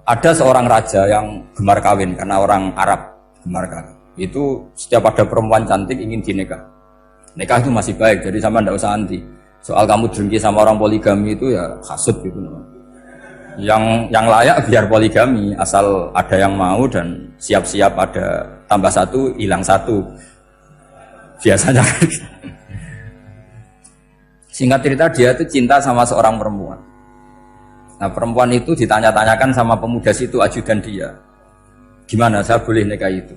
Ada seorang raja yang gemar kawin karena orang Arab gemar kawin. Itu setiap ada perempuan cantik ingin dinikah. Nikah itu masih baik, jadi sama ndak usah anti. Soal kamu dengki sama orang poligami itu ya hasut gitu. Yang layak biar poligami, asal ada yang mau dan siap-siap ada tambah satu, hilang satu. Biasanya. Singkat cerita dia itu cinta sama seorang perempuan. Nah perempuan itu ditanya-tanyakan sama pemuda situ ajudan dia. Gimana saya boleh nikah itu?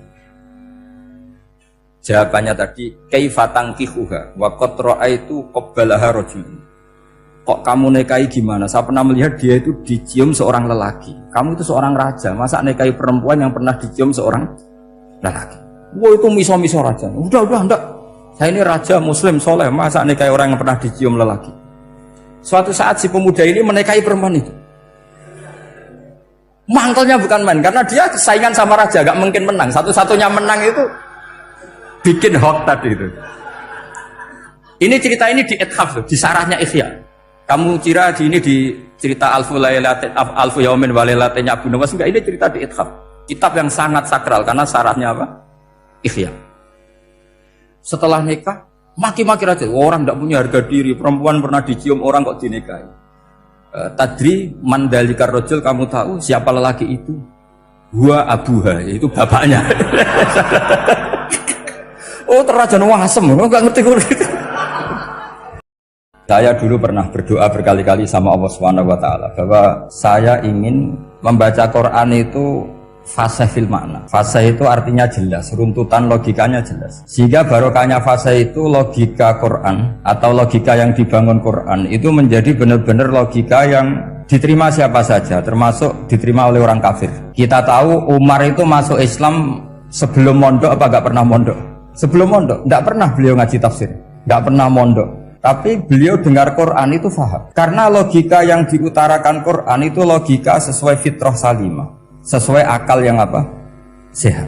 Jawabannya tadi, kaifa tankihuha wa qad ra'aitu qabbalaha rajulun. Kok kamu nikahi gimana? Saya pernah melihat dia itu dicium seorang lelaki. Kamu itu seorang raja, masa nikahi perempuan yang pernah dicium seorang lelaki? Wah itu miso-miso raja. Udah enggak. Saya ini raja muslim soleh, masa nikahi orang yang pernah dicium lelaki? Suatu saat si pemuda ini menikahi perempuan itu. Mangkelnya bukan main, karena dia saingan sama raja, gak mungkin menang. Satu-satunya menang itu bikin hoax tadi itu. Ini cerita ini di Ithaf, di sarahnya Ihya. Kamu kira ini di cerita Alfu Yaumin wa Lailatin Abu Nawas, enggak, ini cerita di Ithaf. Kitab yang sangat sakral karena sarahnya apa? Ihya. Setelah nikah, maki-maki raja, orang tidak punya harga diri, perempuan pernah dicium orang kok dinikahi. Tadri mandalikar rojul, kamu tahu siapa lelaki itu? Gua abuha, itu bapaknya. Oh terrajan wasem, nggak ngerti gue. Saya dulu pernah berdoa berkali-kali sama Allah SWT bahwa saya ingin membaca Quran itu fasih fil makna. Fasih itu artinya jelas, runtutan logikanya jelas. Sehingga barokahnya fasih itu logika Quran atau logika yang dibangun Quran itu menjadi benar-benar logika yang diterima siapa saja, termasuk diterima oleh orang kafir. Kita tahu Umar itu masuk Islam sebelum mondok apa gak pernah mondok? Sebelum mondok, tidak pernah beliau ngaji tafsir, tidak pernah mondok. Tapi beliau dengar Quran itu faham. Karena logika yang diutarakan Quran itu logika sesuai fitrah salimah, sesuai akal yang apa? Sehat.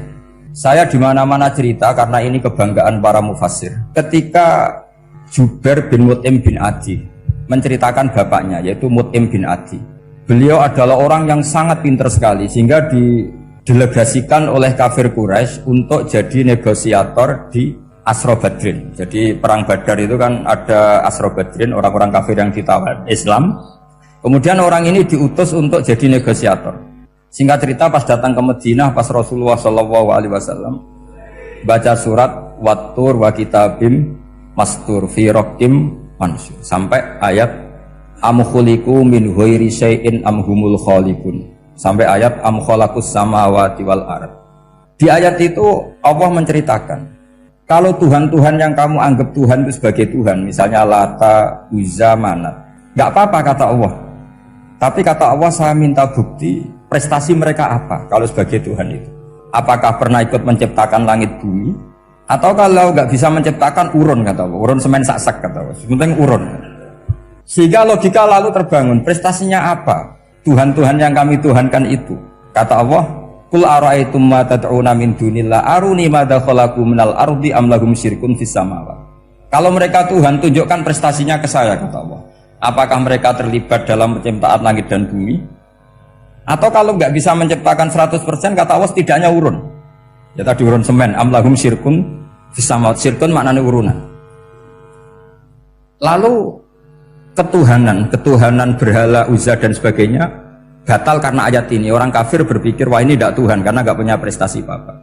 Saya di mana-mana cerita karena ini kebanggaan para mufassir. Ketika Jubair bin Mut'im bin Adi menceritakan bapaknya yaitu Mut'im bin Adi. Beliau adalah orang yang sangat pintar sekali sehingga didelegasikan oleh kafir Quraisy untuk jadi negosiator di Asra Badrin. Jadi perang Badar itu kan ada Asra Badrin, orang-orang kafir yang ditawar Islam. Kemudian orang ini diutus untuk jadi negosiator. Singkat cerita pas datang ke Madinah, pas Rasulullah SAW baca surat Wattur wa kitabim mastur fi raqim mansur sampai ayat am khuliqu min ghairi syai'in am humul khaliqun sampai ayat am khalaqus samawati wal ard. Di ayat itu Allah menceritakan kalau Tuhan-Tuhan yang kamu anggap Tuhan itu sebagai Tuhan, misalnya Lata, Uzza, Manat, nggak apa-apa kata Allah. Tapi kata Allah saya minta bukti prestasi mereka apa kalau sebagai Tuhan itu. Apakah pernah ikut menciptakan langit bumi? Atau kalau nggak bisa menciptakan urun kata Allah, urun semen sak-sak kata Allah, sebenarnya urun. Sehingga logika lalu terbangun, prestasinya apa? Tuhan-Tuhan yang kami tuhankan itu. Kata Allah, Qul ara'aytum ma tad'una min dunillah aruni madza khalaqu minal ardi am lahum syirkun fis samawati. Kalau mereka Tuhan, tunjukkan prestasinya ke saya kata Allah. Apakah mereka terlibat dalam penciptaan langit dan bumi? Atau kalau nggak bisa menciptakan 100% kata Allah setidaknya urun. Ya tadi urun semen, am lahum syirkun fis samawati. Syirkun maknanya urunan. Lalu ketuhanan berhala Uzza dan sebagainya batal karena ayat ini. Orang kafir berpikir wah ini tidak Tuhan karena nggak punya prestasi apa-apa.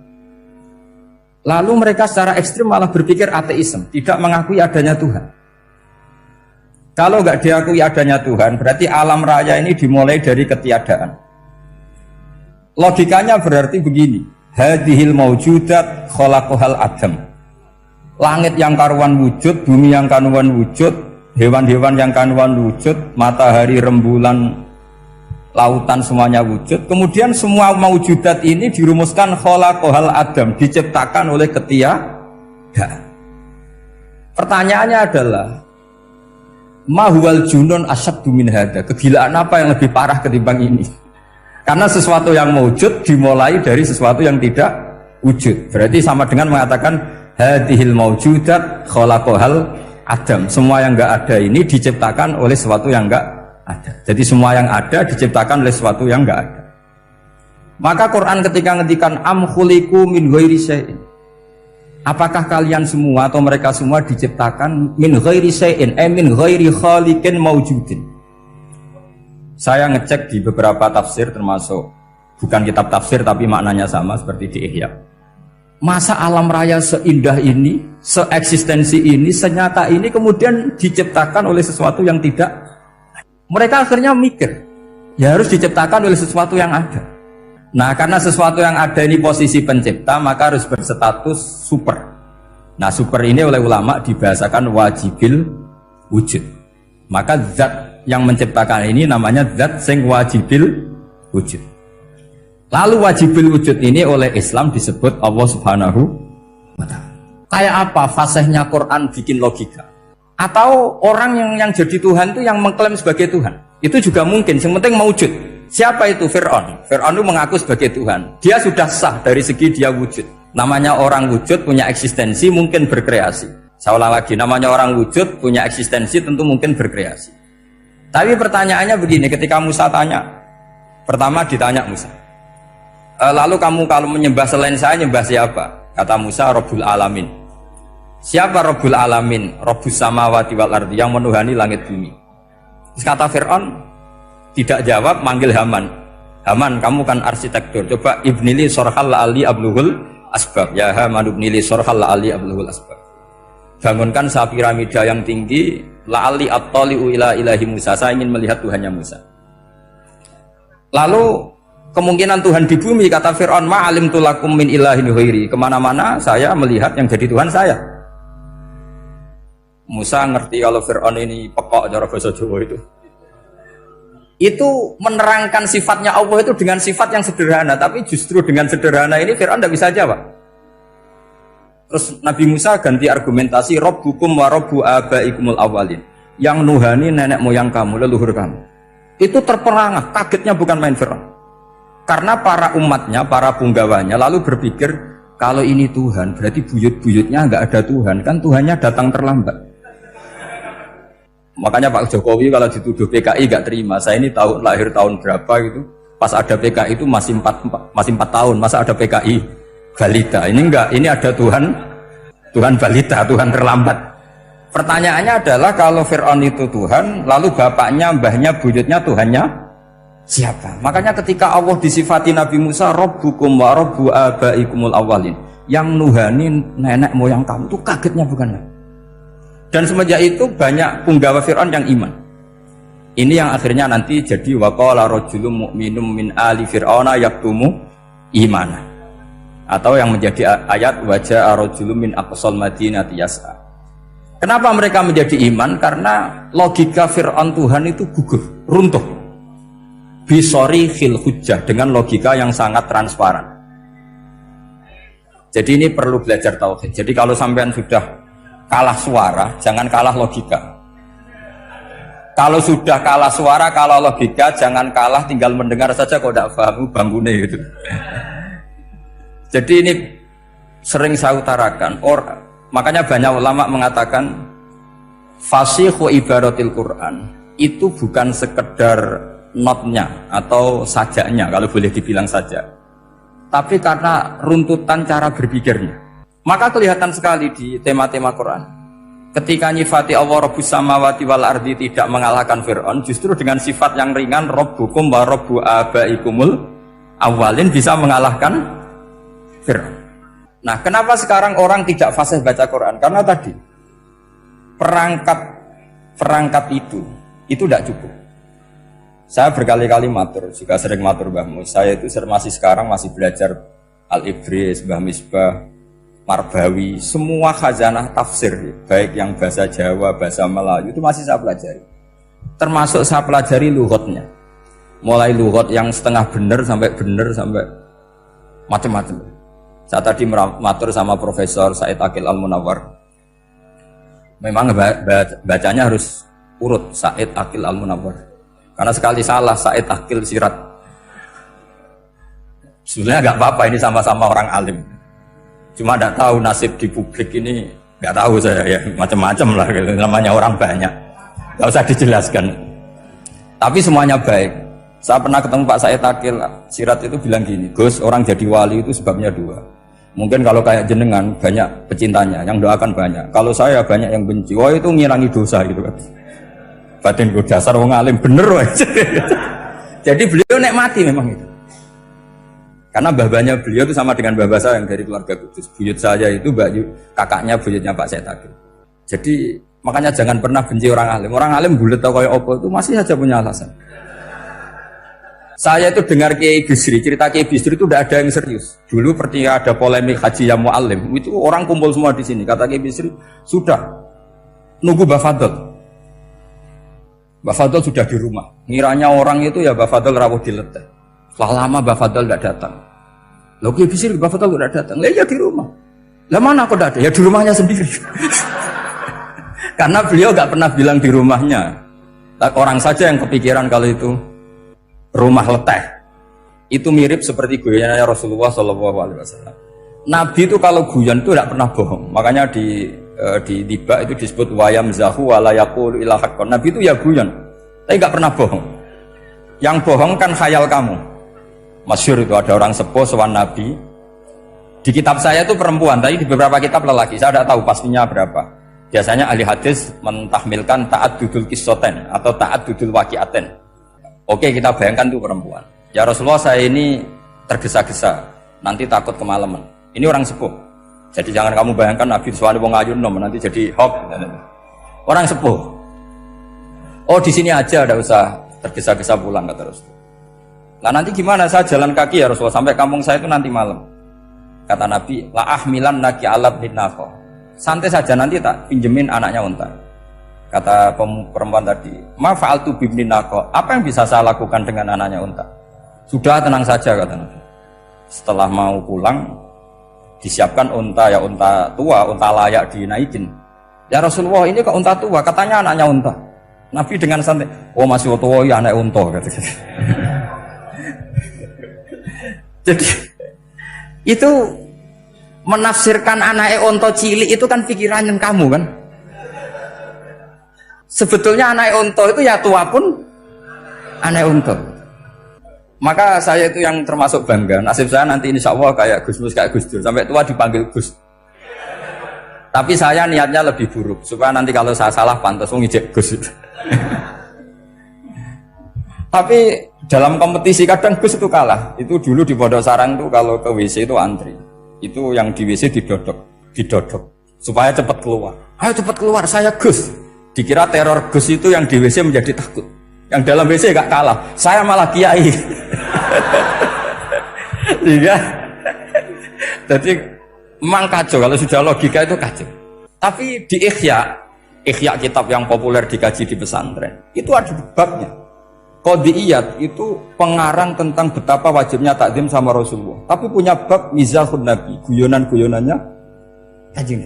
Lalu mereka secara ekstrim malah berpikir ateisme, tidak mengakui adanya Tuhan. Kalau nggak diakui adanya Tuhan berarti alam raya ini dimulai dari ketiadaan. Logikanya berarti begini, hadhil maujudat khalaqahal adam. Langit yang karuan wujud, bumi yang karuan wujud, hewan-hewan yang karuan wujud, matahari, rembulan, lautan semuanya wujud. Kemudian semua maujudat ini dirumuskan khalaqahal adam, diciptakan oleh ketiadaan. Pertanyaannya adalah mahwal junun asyaddu min hada. Kegilaan apa yang lebih parah ketimbang ini? Karena sesuatu yang wujud dimulai dari sesuatu yang tidak wujud. Berarti sama dengan mengatakan hadhil maujudat khalaqahal adam. Semua yang enggak ada ini diciptakan oleh sesuatu yang enggak ada. Jadi semua yang ada diciptakan oleh sesuatu yang enggak ada. Maka Quran ketika ngendikan am khuliqu min ghairi syai'in, apakah kalian semua atau mereka semua diciptakan min ghairi syai'in, min ghairi khaliqin maujudin. Saya ngecek di beberapa tafsir, termasuk bukan kitab tafsir tapi maknanya sama seperti di Ihya. Masa alam raya seindah ini, seeksistensi ini, senyata ini kemudian diciptakan oleh sesuatu yang tidak. Mereka akhirnya mikir, ya harus diciptakan oleh sesuatu yang ada. Nah, karena sesuatu yang ada ini posisi pencipta, maka harus berstatus super. Nah, super ini oleh ulama dibahasakan wajibil wujud. Maka zat yang menciptakan ini namanya zat sing wajibil wujud. Lalu wajibil wujud ini oleh Islam disebut Allah Subhanahu wa ta'ala. Kayak apa fasihnya Quran bikin logika? Atau orang yang jadi Tuhan itu yang mengklaim sebagai Tuhan? Itu juga mungkin, yang penting mewujud. Siapa itu? Fir'aun. Fir'aun itu mengaku sebagai Tuhan. Dia sudah sah dari segi dia wujud. Namanya orang wujud punya eksistensi, mungkin berkreasi. Saya ulang lagi, namanya orang wujud punya eksistensi, tentu mungkin berkreasi. Tapi pertanyaannya begini, ketika Musa tanya, pertama ditanya Musa, lalu kamu kalau menyembah selain saya, nyembah siapa? Kata Musa, Rabbul Alamin. Siapa Rabbul Alamin? Rabbus samawati wal ardi, yang menuhani langit bumi. Terus kata Fir'aun, tidak jawab, manggil Haman. Haman, kamu kan arsitektur, coba ibnili sorhal la'ali abluhul asbab. Ya Haman ibnili sorhal la'ali abluhul asbab. Bangunkan satu piramida yang tinggi, la'ali at-tali'u ila ilahi Musa, saya ingin melihat Tuhannya Musa. Lalu kemungkinan Tuhan di bumi, kata Fir'aun, ma'alim tulakum min ilahin ghairi, kemana-mana saya melihat yang jadi Tuhan saya. Musa ngerti kalau Fir'aun ini pekok cara bahasa Jawa itu menerangkan sifatnya Allah itu dengan sifat yang sederhana, tapi justru dengan sederhana ini Fir'aun tidak bisa jawab. Terus Nabi Musa ganti argumentasi, Rabbukum wa Rabbu abaikumul awalin, yang nuhani nenek moyang kamu, leluhur kamu. Itu terperangah, kagetnya bukan main Fir'aun. Karena para umatnya, para punggawanya lalu berpikir, kalau ini Tuhan berarti buyut-buyutnya nggak ada Tuhan, kan Tuhannya datang terlambat. Makanya Pak Jokowi kalau dituduh PKI gak terima. Saya ini lahir tahun berapa gitu, pas ada PKI itu masih 4 tahun, masa ada PKI balita. Ini enggak, ini ada Tuhan balita, Tuhan terlambat. Pertanyaannya adalah kalau Fir'aun itu Tuhan, lalu bapaknya, mbahnya, buyutnya Tuhannya siapa? Makanya ketika Allah disifati Nabi Musa, Rabbukum wa Rabbu abaikumul awalin, yang nuhani nenek moyang kamu, itu kagetnya bukan ya? Dan semenjak itu banyak punggawa Fir'aun yang iman. Ini yang akhirnya nanti jadi waqala rajulun mu'minum min ali fir'auna yaktumu imana. Atau yang menjadi ayat wajah rajulun min aqsal madinati yas'a. Kenapa mereka menjadi iman? Karena logika Fir'aun Tuhan itu gugur, runtuh. Bisori khil hujjah, dengan logika yang sangat transparan. Jadi ini perlu belajar tauhid. Jadi kalau sampean sudah kalah suara, jangan kalah logika. Kalau sudah kalah suara, kalah logika, jangan kalah tinggal mendengar saja kok tidak paham bangunnya gitu. Jadi ini sering saya utarakan. Makanya banyak ulama mengatakan fasihhu ibaratil Quran itu bukan sekedar notnya atau sajaknya, kalau boleh dibilang saja, tapi karena runtutan cara berpikirnya. Maka kelihatan sekali di tema-tema Quran, ketika nyifati Allah Rabbus samawati wal ardi tidak mengalahkan Fir'aun, justru dengan sifat yang ringan Rabbukum wa Rabbu abaikumul awalin bisa mengalahkan Fir'aun. Nah, kenapa sekarang orang tidak fasih baca Quran? Karena tadi perangkat itu tidak cukup. Saya berkali-kali matur, juga sering matur Mbah Mus. Saya itu sekarang masih belajar Al-Ibris, Mbah Misbah, Marbawi, semua khazanah tafsir, baik yang bahasa Jawa, bahasa Melayu, itu masih saya pelajari. Termasuk saya pelajari lughatnya. Mulai lughat yang setengah benar sampai macam-macam. Saya tadi matur sama Profesor Said Aqil Al-Munawwar. Memang bacanya harus urut, Said Aqil Al-Munawwar. Karena sekali salah, Said Aqil Sirat. Sebenarnya nggak apa-apa, ini sama-sama orang alim. Cuma tidak tahu nasib di publik ini, nggak tahu saya ya, macam-macam lah, namanya orang banyak, nggak usah dijelaskan. Tapi semuanya baik. Saya pernah ketemu Pak Said Akil Sirat itu bilang gini, Gus, orang jadi wali itu sebabnya dua. Mungkin kalau kayak jenengan banyak pecintanya, yang doakan banyak. Kalau saya banyak yang benci, wah itu ngirangi dosa gitu kan. Batin gue dasar wong alim bener wah. Jadi beliau nikmati memang itu. Karena babanya beliau itu sama dengan babah saya yang dari keluarga Kudus. Buyut saya itu kakaknya buyutnya Pak Said Akil. Jadi makanya jangan pernah benci orang alim. Orang alim bulet atau kayak apa itu masih saja punya alasan. Saya itu dengar Kiai Bisri, cerita Kiai Bisri itu tidak ada yang serius. Dulu ketika ada polemik haji yang mu'alim, itu orang kumpul semua di sini. Kata Kiai Bisri, sudah nunggu Mbah Fadl. Mbah Fadl sudah di rumah. Ngiranya orang itu ya Mbah Fadl rawuh dileteh. Setelah lama Mbah Fadl tidak datang. Loh Kiai Bisri, Mbah Fadl tidak datang. Lah ya di rumah. Lah mana kok tidak ada? Ya di rumahnya sendiri. Karena beliau nggak pernah bilang di rumahnya. Orang saja yang kepikiran kalau itu rumah leteh. Itu mirip seperti guyonnya Rasulullah SAW. Nabi itu kalau guyon itu tidak pernah bohong. Makanya di tiba itu disebut wayam zahu walayakul ilahakon. Nabi itu ya guyon, tapi nggak pernah bohong. Yang bohong kan khayal kamu. Masyhur itu ada orang sepuh sowan Nabi. Di kitab saya itu perempuan, tapi di beberapa kitab lelaki. Saya tidak tahu pastinya berapa. Biasanya ahli hadis mentahmilkan taat dudul kisoten atau taat dudul wakiaten. Oke, kita bayangkan itu perempuan. Ya Rasulullah, saya ini tergesa-gesa, nanti takut kemalaman. Ini orang sepuh. Jadi jangan kamu bayangkan Nabi Suwani wong ayu nom nanti jadi hok. Orang sepuh. Oh di sini aja, ada usah tergesa-gesa pulang kata Rasul. Nah nanti gimana? Saya jalan kaki ya Rasulullah sampai kampung saya itu nanti malam. Kata Nabi, la ahmilan naki alab binafo. Santai saja nanti tak pinjemin anaknya unta. Kata perempuan tadi, ma fa'altu bibni naqo, apa yang bisa saya lakukan dengan anaknya unta? Sudah tenang saja kata Nabi. Setelah mau pulang, disiapkan unta, ya unta tua, unta layak dinaikin. Ya Rasulullah ini kok unta tua, katanya anaknya unta. Nabi dengan santai, oh masih tua ya anak unta kata. Jadi itu menafsirkan anaknya unta cilik itu kan pikiran kamu kan. Sebetulnya anak unta itu ya tua pun anak unta. Maka saya itu yang termasuk bangga. Nasib saya nanti insya Allah kayak Gus Mus, kayak Gus Dur. Sampai tua dipanggil Gus. Tapi saya niatnya lebih buruk. Supaya nanti kalau saya salah pantas ngijek Gus. Tapi dalam kompetisi kadang Gus itu kalah. Itu dulu di Pondok Sarang tuh kalau ke WC itu antri. Itu yang di WC didodok. Supaya cepat keluar. Ayo cepat keluar, saya Gus. Dikira teror Gus itu yang di WC menjadi takut. Yang dalam WC gak kalah. Saya malah kiai. Iya. Jadi memang kacau. Kalau sudah logika itu kacau. Tapi di Ihya kitab yang populer dikaji di pesantren, itu ada babnya. Qadiyat itu pengarang tentang betapa wajibnya takzim sama Rasulullah. Tapi punya bab mizahun Nabi, guyonan-guyonannya Kanjeng.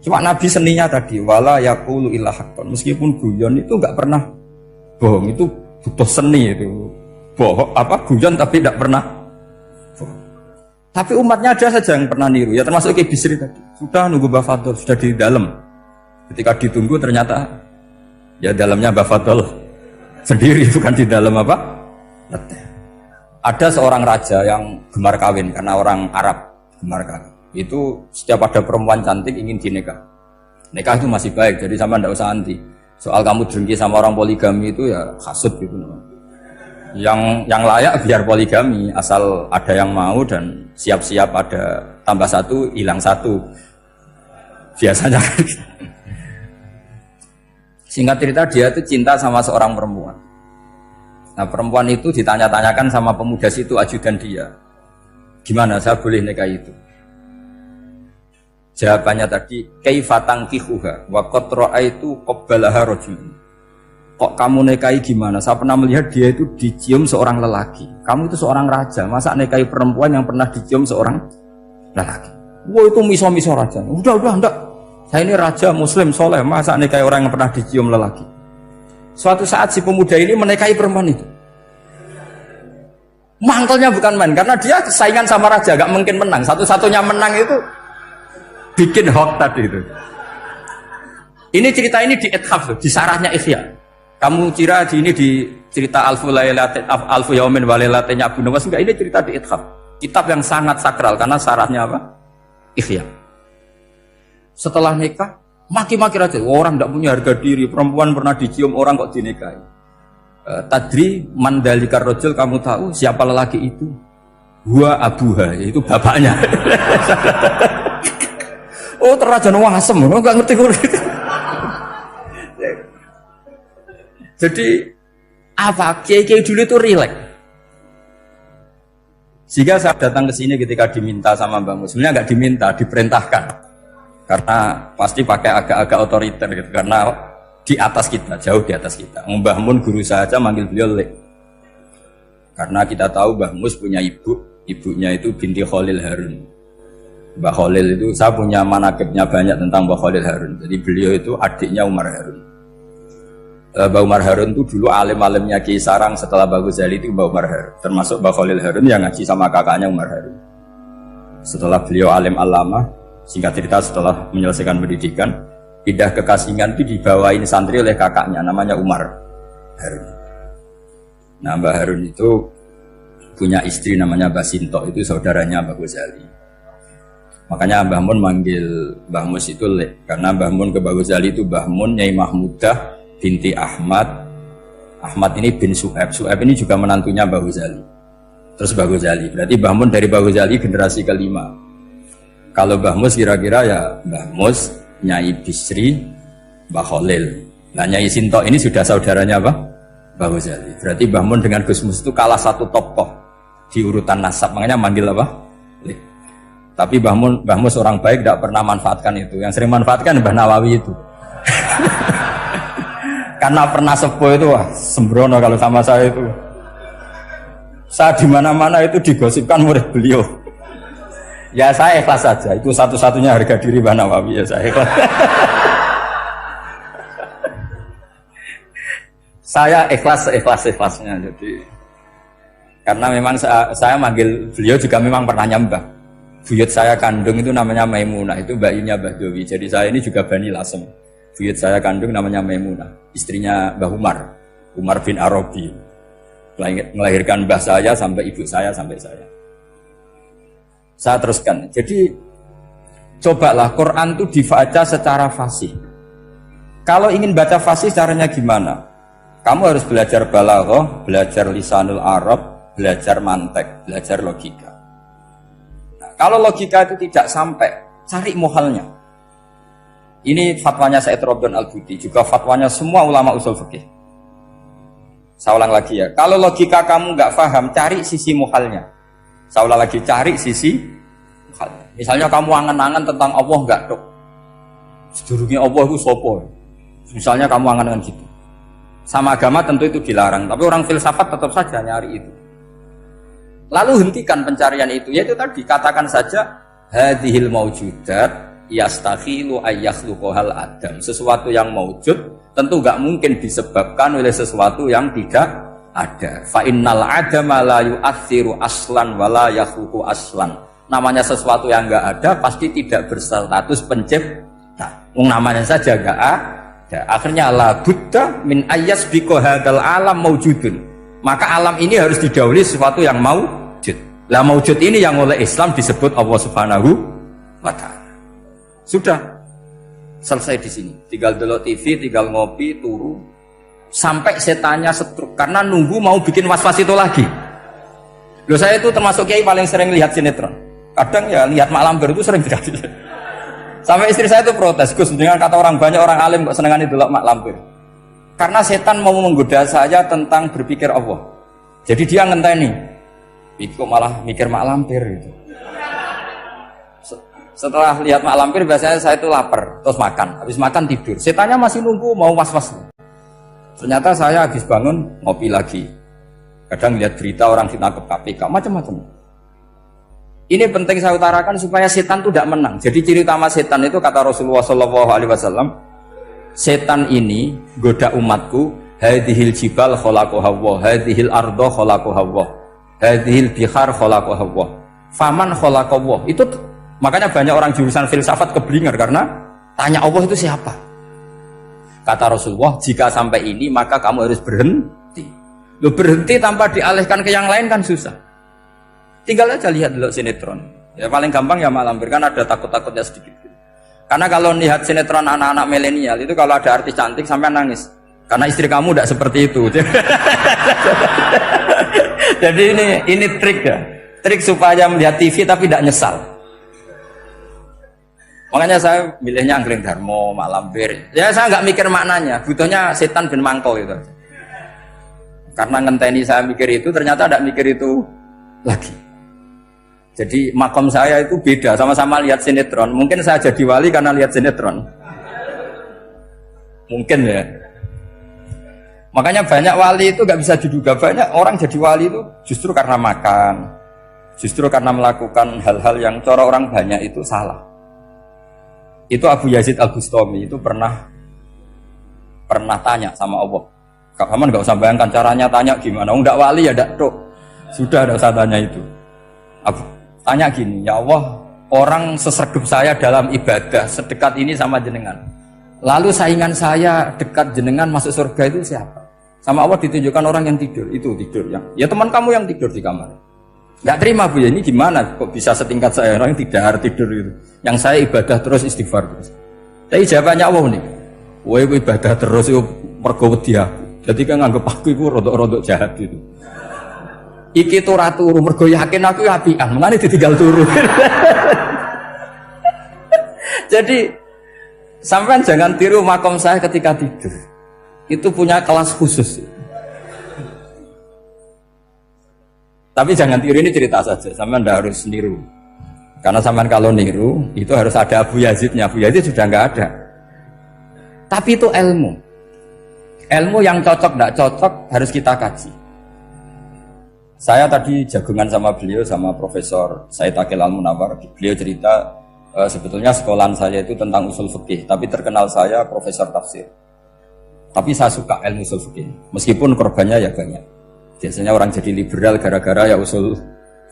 Cuma Nabi seninya tadi wala yaqulu illa haqqan. Meskipun guyon itu enggak pernah bohong, itu butuh seni itu. Bohong apa guyon tapi tidak pernah bohong. Tapi umatnya ada saja yang pernah niru, ya termasuk Kiai Bisri tadi. Sudah nunggu Mbah Fadl, sudah di dalam. Ketika ditunggu ternyata ya dalamnya Mbah Fadl sendiri, bukan di dalam apa? Leteh. Ada seorang raja yang gemar kawin karena orang Arab gemar kawin. Itu setiap ada perempuan cantik ingin dinikah. Nikah itu masih baik, jadi sama ndak usah anti. Soal kamu dengki sama orang poligami itu ya hasud gitu. Yang layak biar poligami, asal ada yang mau dan siap-siap ada tambah satu, hilang satu. Biasanya. Singkat cerita dia itu cinta sama seorang perempuan. Nah perempuan itu ditanya-tanyakan sama pemuda situ ajudan dia. Gimana saya boleh nikah itu? Jawabannya tadi, kaifa tankihuha wa qad ra'aitu qabbalaha rajulun. Kok kamu nikahi gimana? Saya pernah melihat dia itu dicium seorang lelaki. Kamu itu seorang raja, masa nikahi perempuan yang pernah dicium seorang lelaki? Wah itu miso-miso raja. Udah enggak. Saya ini raja muslim soleh, masa nikahi orang yang pernah dicium lelaki? Suatu saat si pemuda ini menikahi perempuan itu. Mangkelnya bukan main, karena dia saingan sama raja, gak mungkin menang. Satu-satunya menang itu bikin hoax tadi itu. Ini cerita ini di ithaf, di sarahnya Ihya. Kamu kira di ini di cerita Alfu Yaumin wa Lailatin Abu Nawas, enggak, ini cerita di Ithaf. Kitab yang sangat sakral karena syaratnya apa? Ikhya. Setelah nikah, maki-maki aja. Orang tidak punya harga diri, perempuan pernah dicium orang kok dinikahi. Tadri mandalikar rojul, kamu tahu siapa lelaki itu? Gua abuha, yaitu bapaknya. Oh, terajan wasem, enggak ngerti kok. Jadi apa? Kiai-kiai dulu itu rileks. Jika saya datang ke sini ketika diminta sama Mbak Mus, sebenarnya nggak diminta, diperintahkan. Karena pasti pakai agak-agak otoriter gitu. Karena di atas kita, jauh di atas kita. Mbah Mun guru saja manggil beliau Lek. Karena kita tahu Mbah Mus punya ibunya itu binti Khalil Harun. Mbah Khalil itu, saya punya manakibnya banyak tentang Mbah Khalil Harun. Jadi beliau itu adiknya Umar Harun. Mbah Umar Harun itu dulu alim-alimnya Kiai Sarang, setelah Mbah Ghazali itu Mbah Umar Harun. Termasuk Mbah Khalil Harun yang ngaji sama kakaknya Umar Harun. Setelah beliau alim alama, singkat cerita setelah menyelesaikan pendidikan, pindah ke Kasingan itu dibawain santri oleh kakaknya, namanya Umar Harun. Nah, Mbah Harun itu punya istri namanya Mbah Sinto, itu saudaranya Mbah Ghazali. Makanya Mbah Mun manggil Mbah Mus itu Lek, karena Mbah Mun ke Mbah Ghazali itu Mbah Mun Nyai Mahmudah binti Ahmad. Ahmad ini bin Su'aib. Su'aib ini juga menantunya Mbah Ghazali. Terus Mbah Ghazali, berarti Mbah Mun dari Mbah Ghazali generasi kelima. Kalau Mbah Mus kira-kira ya Mbah Mus, Nyai Bisri, Mbah Khalil. Nah, Nyai Sinto ini sudah saudaranya apa? Mbah Ghazali. Berarti Mbah Mun dengan Gus Mus itu kalah satu tokoh di urutan nasab. Makanya manggil apa? Lek. Tapi Mbah Mus orang baik, tidak pernah manfaatkan itu. Yang sering manfaatkan Mbah Nawawi itu. Karena pernah sepuh itu, wah sembrono kalau sama saya itu. Saya di mana-mana itu digosipkan murid beliau. Ya saya ikhlas saja, itu satu-satunya harga diri Mbah Nawawi, ya saya ikhlas. Saya ikhlas seikhlas-ikhlasnya. Jadi karena memang saya manggil beliau juga memang pernah nyembah. Buyut saya kandung itu namanya Maimunah, itu mbaknya Mbah Dowi. Jadi saya ini juga Bani Lasem. Buyut saya kandung namanya Maimunah, istrinya Mbah Umar bin Arabi. Melahirkan mbah saya sampai ibu saya sampai saya. Saya teruskan. Jadi cobalah Quran itu dibaca secara fasih. Kalau ingin baca fasih caranya gimana? Kamu harus belajar balaghah, belajar lisanul Arab, belajar mantek, belajar logika. Nah, kalau logika itu tidak sampai, cari muhalnya. Ini fatwanya Said Robdon Al-Budi, juga fatwanya semua ulama usul fikih. Saya ulang lagi ya, kalau logika kamu nggak paham, cari sisi muhalnya. Saya ulang lagi, cari sisi muhalnya. Misalnya kamu angan-angan tentang Allah nggak dok, sedurungnya Allah itu sopo. Misalnya kamu angan-angan gitu. Sama agama tentu itu dilarang, tapi orang filsafat tetap saja nyari itu. Lalu hentikan pencarian itu, yaitu tadi katakan saja hadhil maujudat yastakhilu ayyakhluqahal adam. Sesuatu yang maujud tentu gak mungkin disebabkan oleh sesuatu yang tidak ada. Fa innal adama la yu'athiru aslan wa la yakhluqu aslan. Namanya sesuatu yang gak ada pasti tidak berstatus pencipta. Namanya saja gak ada. Akhirnya la budda min ayyasbiqu hadzal alam maujudun. Maka alam ini harus didahului sesuatu yang maujud. Lah maujud ini yang oleh Islam disebut Allah Subhanahu wa taala. Sudah selesai di sini. Tinggal delok TV, tinggal ngopi, turu sampai setannya setruk karena nunggu mau bikin was-was itu lagi. Loh, saya itu termasuk kiai paling sering lihat sinetron. Kadang ya lihat Mak Lampir itu sering tidak. Sampai istri saya itu protes, Gus, dengan kata orang banyak orang alim kok senengan itu Mak Lampir. Karena setan mau menggoda saya tentang berpikir Allah. Jadi dia ngenteni. Itu malah mikir Mak Lampir gitu. Setelah lihat Mak Lampir biasanya saya itu lapar, terus makan. Habis makan tidur. Setannya masih nunggu mau was-was. Ternyata saya habis bangun ngopi lagi. Kadang lihat berita orang ditangkap KPK, macam-macam. Ini penting saya utarakan supaya setan itu tidak menang. Jadi ciri utama setan itu kata Rasulullah SAW, setan ini goda umatku, hadhil jibal khalaqaha Allah, hadhil ardo khalaqaha Allah, hadhil bihar khalaqaha Allah, faman khalaqaha Allah. Itu makanya banyak orang jurusan filsafat keblinger karena tanya Allah itu siapa. Kata Rasulullah, jika sampai ini maka kamu harus berhenti. Lu berhenti tanpa dialihkan ke yang lain kan susah. Tinggal aja lihat dulu sinetron. Ya paling gampang ya Mak Lampir, kan ada takut-takutnya sedikit. Karena kalau lihat sinetron anak-anak milenial itu kalau ada artis cantik sampai nangis. Karena istri kamu tidak seperti itu. Jadi ini trik ya. Trik supaya melihat TV tapi tidak nyesal. Makanya saya milihnya Anggreng Darmo, Mak Lampir. Ya saya nggak mikir maknanya, butuhnya setan ben mangkol itu. Karena ngenteni saya mikir itu, ternyata tidak mikir itu lagi. Jadi makom saya itu beda, sama-sama lihat sinetron. Mungkin saya jadi wali karena lihat sinetron. Mungkin ya. Makanya banyak wali itu nggak bisa diduga, banyak orang jadi wali itu justru karena makan, justru karena melakukan hal-hal yang cara orang banyak itu salah. Itu Abu Yazid Al-Bustami itu pernah tanya sama Allah. Kamu nggak usah bayangkan caranya tanya gimana, nggak wali ya nggak tuh, sudah nggak usah tanya itu. Tanya gini, ya Allah, orang sesregep saya dalam ibadah sedekat ini sama jenengan. Lalu saingan saya dekat jenengan masuk surga itu siapa? Sama Allah ditunjukkan orang yang tidur, itu tidur yang ya teman kamu yang tidur di kamar. Nggak terima Bu ya, ini gimana kok bisa setingkat saya orang yang tidak tidur itu. Yang saya ibadah terus istighfar terus. Tapi jawabannya Allah nih, woy ibadah terus itu mergo wedi aku. Jadi kan nganggep aku itu rodok-rodok jahat gitu. Iki tuh ratu mergo yakin aku ya apian, mengane ditinggal turu. Jadi sampean jangan tiru makom saya ketika tidur. Itu punya kelas khusus. Tapi jangan tiru, ini cerita saja. Sampean tidak harus niru. Karena sampean kalau niru itu harus ada Abu Yazidnya. Abu Yazid sudah nggak ada. Tapi itu ilmu. Ilmu yang cocok tidak cocok harus kita kaji. Saya tadi jagungan sama beliau, sama Profesor Said Akil Al-Munawar. Beliau cerita sebetulnya sekolahan saya itu tentang usul fikih, tapi terkenal saya Profesor Tafsir. Tapi saya suka ilmu usul fikih, meskipun korbannya ya banyak. Biasanya orang jadi liberal gara-gara ya usul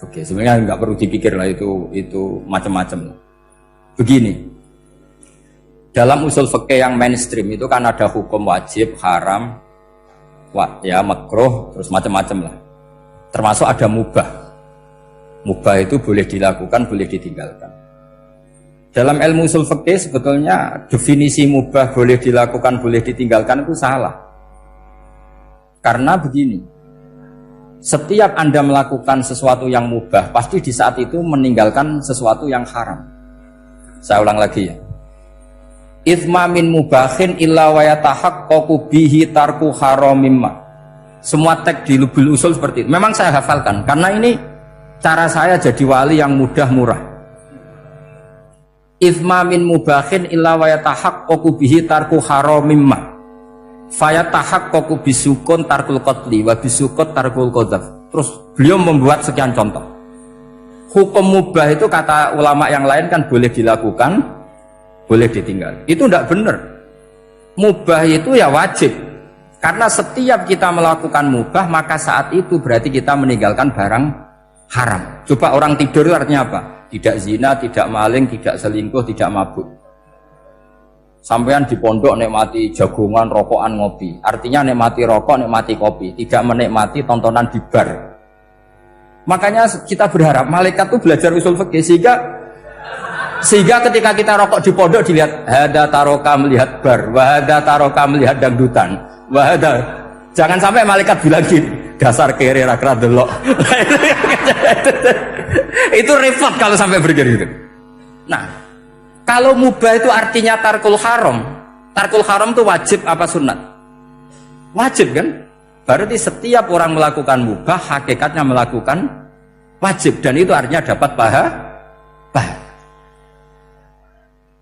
fikih. Sebenarnya nggak perlu dipikir lah itu macam-macam. Begini, dalam usul fikih yang mainstream itu kan ada hukum wajib, haram, ya makruh, terus macam-macam lah. Termasuk ada mubah. Mubah itu boleh dilakukan, boleh ditinggalkan. Dalam ilmu usul fikih sebetulnya definisi mubah boleh dilakukan, boleh ditinggalkan itu salah. Karena begini, setiap Anda melakukan sesuatu yang mubah, pasti di saat itu meninggalkan sesuatu yang haram. Saya ulang lagi ya. Itsma min mubahin illa wa yatahaqqaqu bihi tarku haramimma. Semua teks di Lubul Usul seperti itu. Memang saya hafalkan karena ini cara saya jadi wali yang mudah murah. Itsma min mubahin illa wa yatahaqqaqu bihi tarku haramimma. Fayatahaqqaqu bisukun tarkul qatli wa bisukut tarkul qadzaf. Terus beliau membuat sekian contoh. Hukum mubah itu kata ulama yang lain kan boleh dilakukan, boleh ditinggal. Itu tidak benar. Mubah itu ya wajib. Karena setiap kita melakukan mubah maka saat itu berarti kita meninggalkan barang haram. Coba orang tidur itu artinya apa? Tidak zina, tidak maling, tidak selingkuh, tidak mabuk. Sampean di pondok nikmati jagungan, rokokan, ngopi. Artinya nikmati rokok, nikmati kopi, tidak menikmati tontonan di bar. Makanya kita berharap malaikat itu belajar usul fikih sehingga ketika kita rokok di pondok dilihat hada taroka melihat bar, wahada taroka melihat dangdutan, wahada. Jangan sampai malaikat bilang gitu, dasar kere rakra delok. Itu repot kalau sampai begitu. Nah, kalau mubah itu artinya tarkul haram. Tarkul haram itu wajib apa sunat? Wajib kan? Berarti setiap orang melakukan mubah hakikatnya melakukan wajib dan itu artinya dapat pahala.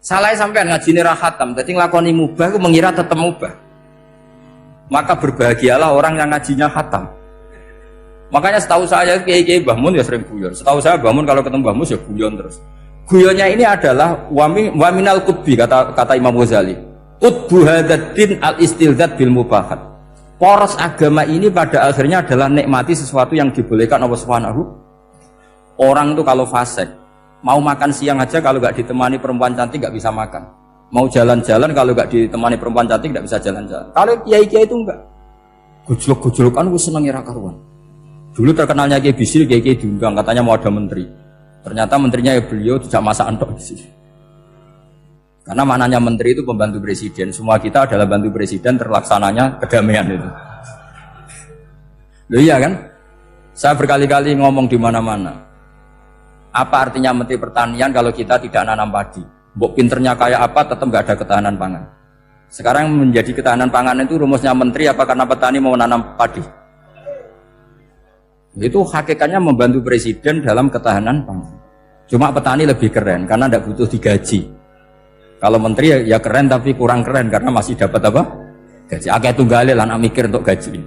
Salah sampean ngajine ra khatam, dadi nglakoni mubah itu mengira tetap mubah. Maka berbahagialah orang yang ngajinya khatam. Makanya setahu saya kiai-kiai Mbah Mun ya sering guyon. Setahu saya Mbah Mun kalau ketemu Mbah Mus ya guyon terus. Guyonnya ini adalah waminal qutbi kata Imam Ghazali. Qutbu hadaddin al-istildad bil mubahat. Poros agama ini pada akhirnya adalah nikmati sesuatu yang dibolehkan Allah Subhanahu. Orang itu kalau fasik mau makan siang aja kalau nggak ditemani perempuan cantik nggak bisa makan. Mau jalan-jalan kalau nggak ditemani perempuan cantik nggak bisa jalan-jalan. Kalau kiai-kiai itu enggak. Gojlok-gojlokan gue seneng ira karuan. Dulu terkenalnya Kiai Bisri, Kiai diundang katanya mau ada menteri. Ternyata menterinya ya beliau tidak masak antok di sini. Karena maknanya menteri itu pembantu presiden. Semua kita adalah bantu presiden terlaksananya kedamaian itu. Loh iya kan? Saya berkali-kali ngomong di mana-mana. Apa artinya menteri pertanian kalau kita tidak nanam padi? Mbok pinternya kayak apa tetap nggak ada ketahanan pangan. Sekarang menjadi ketahanan pangan itu rumusnya menteri apa karena petani mau nanam padi? Itu hakikatnya membantu presiden dalam ketahanan pangan. Cuma petani lebih keren karena tidak butuh digaji. Kalau menteri ya keren tapi kurang keren karena masih dapat apa? Gaji. Akeh tunggale lan mikir untuk gaji.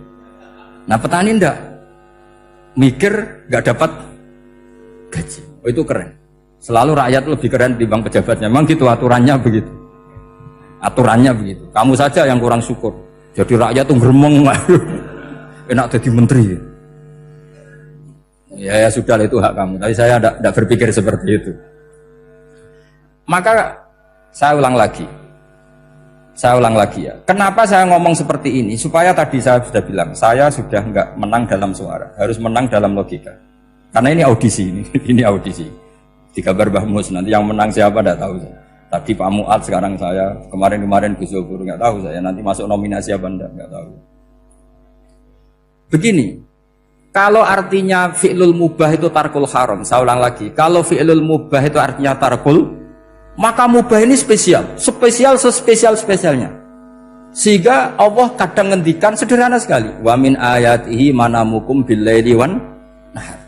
Nah petani ndak mikir nggak dapat gaji. Oh, itu keren. Selalu rakyat lebih keren dibanding pejabatnya. Memang gitu aturannya begitu. Aturannya begitu. Kamu saja yang kurang syukur. Jadi rakyat tuh gremeng. Enak jadi menteri. Ya sudah itu hak kamu. Tapi saya tidak berpikir seperti itu. Maka saya ulang lagi ya. Kenapa saya ngomong seperti ini? Supaya tadi saya sudah bilang, saya sudah nggak menang dalam suara, harus menang dalam logika. Karena ini audisi ini audisi. Digambar Mbah Mus nanti yang menang siapa tidak tahu saya. Tadi Pak Mu'ad, sekarang saya, kemarin Gus Zofur nggak tahu saya. Nanti masuk nominasi apa nggak tahu. Begini. Kalau artinya fi'lul mubah itu tarkul haram, saya ulang lagi. Kalau fi'lul mubah itu artinya tarkul, maka mubah ini spesial sespesialnya. Sehingga Allah kadang ngendikan sederhana sekali. Wa min ayatihi manamukum billaili wan nahar.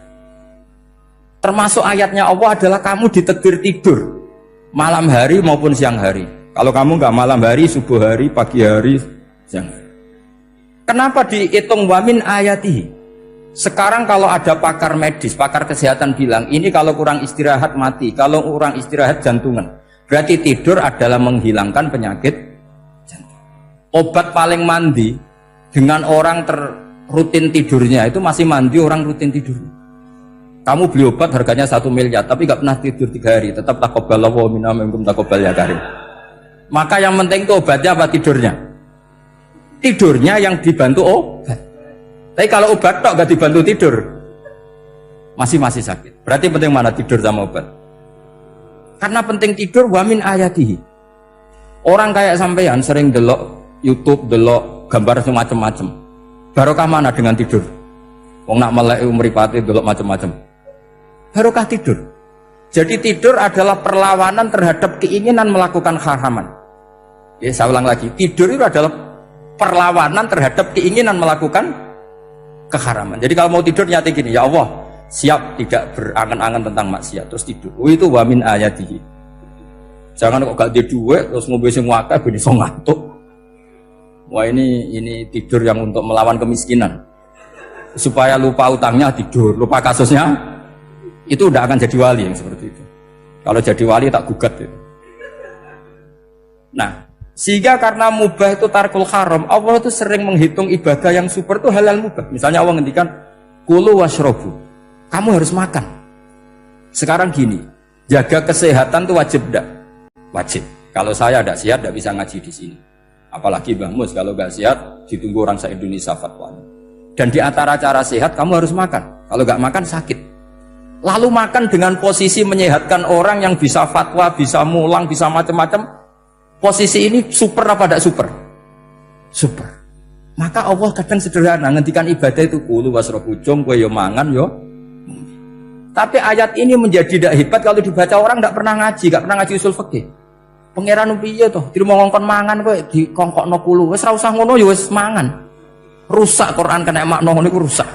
Termasuk ayatnya Allah adalah kamu ditakdir tidur malam hari maupun siang hari. Kalau kamu nggak malam hari, subuh hari, pagi hari, siang hari. Kenapa dihitung wa min ayatihi? Sekarang kalau ada pakar medis, pakar kesehatan bilang, ini kalau kurang istirahat mati, kalau kurang istirahat jantungan. Berarti tidur adalah menghilangkan penyakit jantung. Obat paling mandi dengan orang rutin tidurnya, itu masih mandi orang rutin tidur. Kamu beli obat harganya 1 miliar, tapi gak pernah tidur 3 hari, tetap taqabbalallahu minna minkum taqabbal ya karim. Maka yang penting itu obatnya apa tidurnya? Tidurnya yang dibantu obat. Tapi kalau obat tok gak dibantu tidur, masih sakit. Berarti penting mana tidur sama obat? Karena penting tidur wa min ayatihi. Orang kayak sampean sering delok YouTube, delok gambar semacam-macam. Barokah mana dengan tidur? Wong nak melek mripate delok macam-macam. Barokah tidur. Jadi tidur adalah perlawanan terhadap keinginan melakukan haraman. Ya, saya ulang lagi, tidur itu adalah perlawanan terhadap keinginan melakukan keharaman. Jadi kalau mau tidur nyati gini, ya Allah siap tidak berangan-angan tentang maksiat terus tidur. Itu wa min ayatihi. Jangan kok gak ada duit terus ngombe sing akeh ben iso ngantuk. Wah ini tidur yang untuk melawan kemiskinan. Supaya lupa utangnya tidur, lupa kasusnya itu udah akan jadi wali yang seperti itu. Kalau jadi wali tak gugat itu. Nah, sehingga karena mubah itu tarkul haram, Allah itu sering menghitung ibadah yang super itu halal mubah. Misalnya Allah ngendikan kulu washrobu, kamu harus makan. Sekarang gini, jaga kesehatan itu wajib enggak? Wajib. Kalau saya tidak sehat tidak bisa ngaji di sini. Apalagi Mbah Mus kalau nggak sehat ditunggu orang se-Indonesia fatwanya. Dan di antara cara sehat kamu harus makan. Kalau nggak makan sakit. Lalu makan dengan posisi menyehatkan orang yang bisa fatwa, bisa mulang, bisa macam-macam. Posisi ini super apa tidak super? Super. Maka Allah kadang sederhana ngendikan ibadah itu kulu wasrobu jom kowe yo mangan yo. Tapi ayat ini menjadi tidak hebat kalau dibaca orang tidak pernah ngaji usul fikih. Pangeran piye toh? Dirimo ngongkon mangan kowe dikongkokno kulu. Wis ora usah ngono ya wis mangan. Rusak Quran kena makna ngono iku rusak.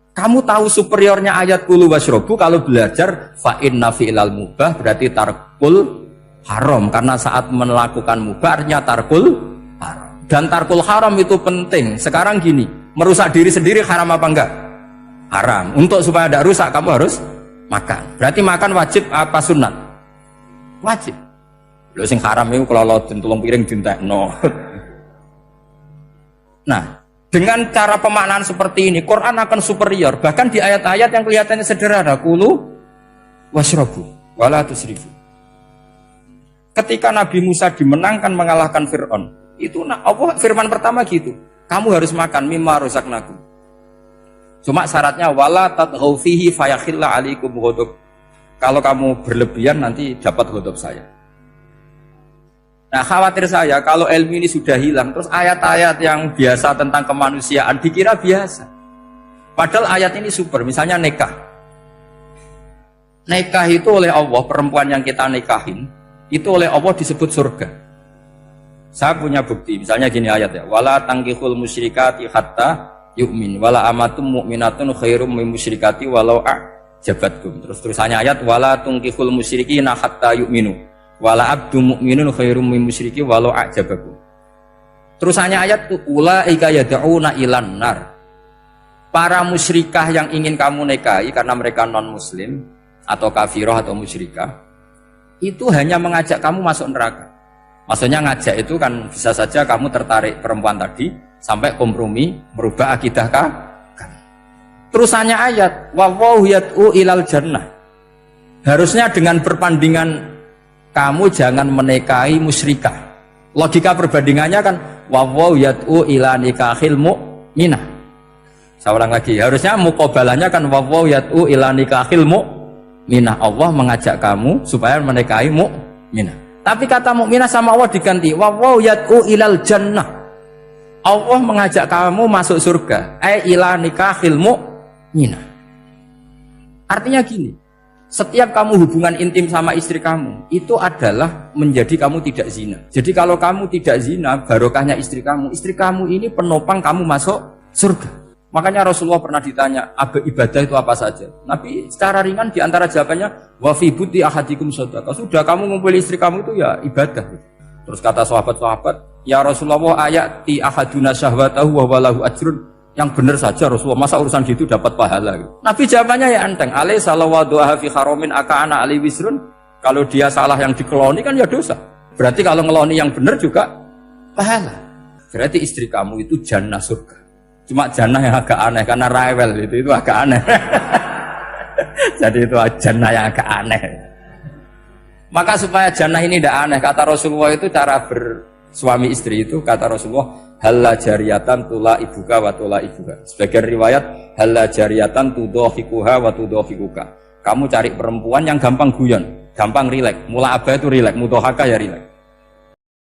Kamu tahu superiornya ayat kulu wasrobu kalau belajar fa inna fi'lal mubah berarti tarkul haram karena saat melakukan mubah artinya tarkul haram. Dan tarkul haram itu penting. Sekarang gini, merusak diri sendiri haram apa enggak? Haram. Untuk supaya tidak rusak kamu harus makan. Berarti makan wajib apa sunat? Wajib. Lho sing haram itu kalau tulung piring dintekno. Nah, dengan cara pemaknaan seperti ini, Quran akan superior. Bahkan di ayat-ayat yang kelihatannya sederhana, kulu washrobu, wala tusrifu. Ketika Nabi Musa dimenangkan mengalahkan Fir'aun, itu Allah firman pertama gitu, kamu harus makan mimma razaqnakum. Cuma syaratnya wala tatghaw fihi fayakhilla 'alaikum ghadab. Kalau kamu berlebihan nanti dapat ghadab saya. Nah, khawatir saya kalau ilmu ini sudah hilang, terus ayat-ayat yang biasa tentang kemanusiaan dikira biasa. Padahal ayat ini super, misalnya nikah. Nikah itu oleh Allah, perempuan yang kita nikahin, itu oleh Allah disebut surga. Saya punya bukti, misalnya gini ayat ya, wala tangkihul musyrikati hatta yu'min, wala amatum mu'minatun khairum min musyrikati walau a'jabatkum. Terusannya ayat, wala tangkihul musyrikina hatta yu'minu, wala abdu mu'minun khairum min musyriki walau a'jabakum. Terusannya ayat itu, ulaika yad'una ilan nar. Para musyrikah yang ingin kamu nikahi karena mereka non muslim atau kafirah atau musyrikah, itu hanya mengajak kamu masuk neraka. Maksudnya ngajak itu kan bisa saja kamu tertarik perempuan tadi sampai kompromi merubah akidah kamu. Terusannya ayat wallahu yad'u ilal jannah. Harusnya dengan perbandingan kamu jangan menikahi musyrikah. Logika perbandingannya kan wallahu yad'u ila nikahil mu'minah. Saya ulang lagi, harusnya muqabalahnya kan wallahu yad'u ila nikahil mu'minah. Allah mengajak kamu supaya menikahi mu'minah. Tapi kata mukminah sama Allah diganti wallahu yad'u ilal jannah. Allah mengajak kamu masuk surga, ila nikahil mu'minah. Artinya gini, setiap kamu hubungan intim sama istri kamu itu adalah menjadi kamu tidak zina. Jadi kalau kamu tidak zina, barokahnya istri kamu ini penopang kamu masuk surga. Makanya Rasulullah pernah ditanya, ibadah itu apa saja? Nabi secara ringan diantara jawabannya, wa fi buti ahadikum shadaqah. Sudah kamu ngumpul istri kamu itu ya ibadah. Terus kata sahabat-sahabat, ya Rasulullah ayati ahaduna syahwatahu wa walahu ajrun. Yang benar saja Rasulullah, masa urusan gitu dapat pahala? Nabi jawabannya ya enteng, alai salawaduha fi haramin aka'ana ali wisrun. Kalau dia salah yang dikeloni kan ya dosa. Berarti kalau ngeloni yang benar juga pahala. Berarti istri kamu itu jannah surga. Cuma jannah yang agak aneh karena rewel itu agak aneh. Jadi itu jannah yang agak aneh. Maka supaya jannah ini tidak aneh, kata Rasulullah itu cara bersuami istri itu, kata Rasulullah, halla jariyatan tula ibuka wa tula ibuka. Sebagian riwayat halla jariyatan tudhafikuha wa tudhafikuka. Kamu cari perempuan yang gampang guyon, gampang rileks. Mula abah itu rileks, mudhahaka ya rileks.